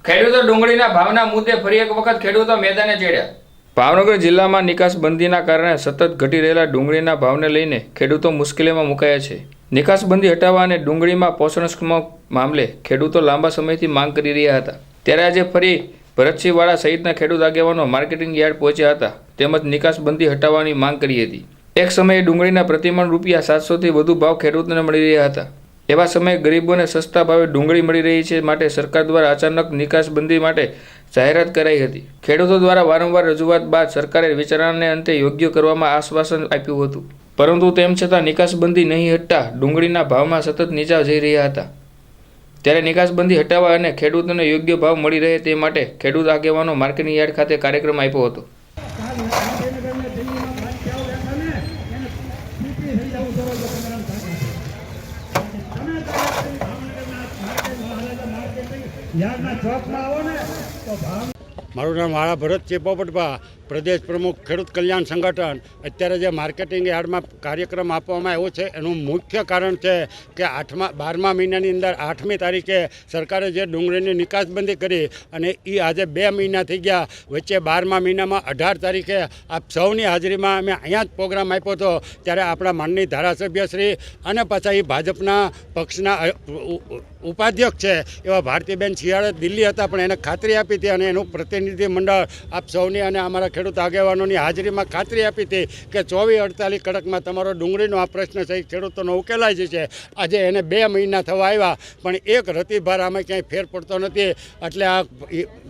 ખેડૂતો ડુંગળીના ભાવના મુદ્દે ફરી એક વખત ખેડૂતો મેદાને ચડ્યા। ભાવનગર જિલ્લામાં નિકાસબંધીના કારણે સતત ઘટી રહેલા ડુંગળીના ભાવને લઈને ખેડૂતો મુશ્કેલીમાં મુકાયા છે। નિકાસબંધી હટાવવા અને ડુંગળીમાં પોષણક્ષમ મામલે ખેડૂતો લાંબા સમયથી માંગ કરી રહ્યા હતા। ત્યારે આજે ફરી ભરતસિંહ વાળા સહિતના ખેડૂત આગેવાનો માર્કેટિંગ યાર્ડ પહોંચ્યા હતા તેમજ નિકાસબંધી હટાવવાની માંગ કરી હતી। એક સમયે ડુંગળીના પ્રતિમણ રૂપિયા 700થી વધુ ભાવ ખેડૂતોને મળી રહ્યા હતા। એવા સમયે ગરીબોને સસ્તા ભાવે ડુંગળી મળી રહી છે, માટે સરકાર દ્વારા અચાનક નિકાસબંધી માટે જાહેરાત કરાઈ હતી। ખેડૂતો દ્વારા વારંવાર રજૂઆત બાદ સરકારે વિચારણાને અંતે યોગ્ય કરવામાં આશ્વાસન આપ્યું હતું, પરંતુ તેમ છતાં નિકાસબંધી નહીં હટતા ડુંગળીના ભાવમાં સતત નીચા જઈ રહ્યા હતા। ત્યારે નિકાસબંધી હટાવવા અને ખેડૂતોને યોગ્ય ભાવ મળી રહે તે માટે ખેડૂત આગેવાનો માર્કેટિંગ યાર્ડ ખાતે કાર્યક્રમ આપ્યો હતો। મારું નામ વાળા ભરતસિંહ પોપટભા, પ્રદેશ પ્રમુખ ખેડૂત કલ્યાણ સંગઠન। અત્યારે જે માર્કેટિંગ યાર્ડમાં કાર્યક્રમ આપવામાં આવ્યો છે એનું મુખ્ય કારણ છે કે 12મા મહિનાની અંદર 8મી તારીખે સરકારે જે ડુંગળીની નિકાસબંધી કરી અને એ આજે 2 મહિના થઈ ગયા। વચ્ચે 12મા મહિનામાં 18 તારીખે આપ સૌની હાજરીમાં અમે અહીંયા જ પ્રોગ્રામ આપ્યો હતો, ત્યારે આપણા માનનીય ધારાસભ્યશ્રી અને પાછા એ ભાજપના પક્ષના ઉપાધ્યક્ષ છે એવા ભારતીબેન શિયાળે દિલ્હી હતા, પણ એને ખાતરી આપી હતી અને એનું પ્રતિનિધિ મંડળ આપ સૌની અને અમારા ખેડૂત આગેવાનોની હાજરીમાં ખાતરી આપી હતી કે 24-48 કલાકમાં તમારો ડુંગળીનો આ પ્રશ્ન છે ખેડૂતોનો ઉકેલાઈ જશે। આજે એને 2 મહિના થવા આવ્યા પણ એક રતિભાર આમાં ક્યાંય ફેર પડતો નથી। એટલે આ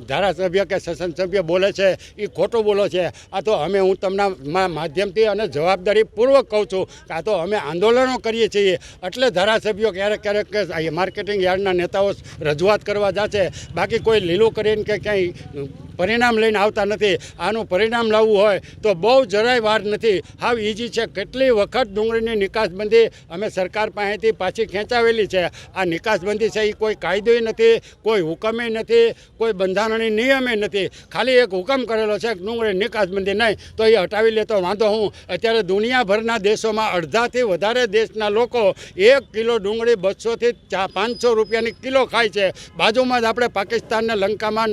ધારાસભ્ય કે સંસદસભ્ય બોલે છે એ ખોટું બોલો છે। આ તો હું તમને માધ્યમથી અને જવાબદારીપૂર્વક કહું છું કે આ તો અમે આંદોલનો કરીએ છીએ, એટલે ધારાસભ્યો ક્યારેક ક્યારેક માર્કેટિંગ યાર્ડના નેતાઓ રજૂઆત કરવા જશે, બાકી કોઈ લીલું કરીને કે ક્યાંય પરિણામ લઈને આવતા નથી। આનું પરિણામ લાવવું હોય તો બહુ જરાય વાર નથી, હાવ ઇઝી છે। કેટલી વખત ડુંગળીની નિકાસબંધી અમે સરકાર પાસેથી પાછી ખેંચાવેલી છે। આ નિકાસબંધી છે એ કોઈ કાયદોય નથી, કોઈ હુકમે નથી, કોઈ બંધારણીય નિયમે નથી, ખાલી એક હુકમ કરેલો છે કે ડુંગળી નિકાસબંધી નહીં તો એ હટાવી લે તો વાંધો હું। અત્યારે દુનિયાભરના દેશોમાં અડધાથી વધારે દેશના લોકો 1 કિલો ડુંગળી 200થી 500 રૂપિયાની કિલો ખાય છે। બાજુમાં જ આપણે પાકિસ્તાનને લંકામાં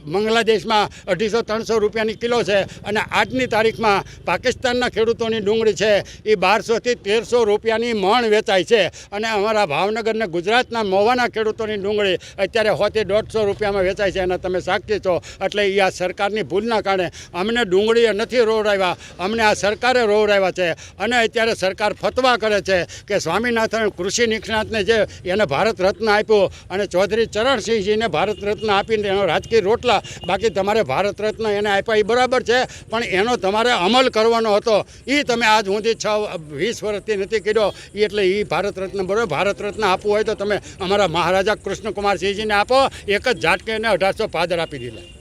બાંગ્લાદેશમાં 250-300 રૂપિયાની કિલો છે અને આજની તારીખમાં પાકિસ્તાનના ખેડૂતોની ડુંગળી છે એ 1200થી 1300 રૂપિયાની મણ વેચાય છે અને અમારા ભાવનગર ને ગુજરાતના મહુવાના ખેડૂતોની ડુંગળી અત્યારે 100થી 150 રૂપિયામાં વેચાય છે અને તમે સાક્ષી છો। એટલે એ આ સરકારની ભૂલના કારણે અમને ડુંગળીએ નથી રોવડાવ્યા, અમને આ સરકારે રોવડાવ્યા છે। અને અત્યારે સરકાર ફતવા કરે છે કે સ્વામિનાથન કૃષિ નિષ્ણાતને જે એને ભારત રત્ન આપ્યો અને ચૌધરી ચરણસિંહજીને ભારત રત્ન આપીને એનો રાજકીય રોટલા, બાકી તમારે ભારત રત્ન એને આપ્યા એ બરાબર છે, પણ એનો તમારે અમલ કરવાનો હતો, એ તમે આજ સુધી 20 વર્ષથી નથી કર્યો। એટલે એ ભારત રત્ન બરાબર, ભારત રત્ન આપવું હોય તો તમે અમારા મહારાજા કૃષ્ણકુમાર સિંહજીને આપો, એક જ ઝાટકે એને 1800 પાદર આપી દીધા।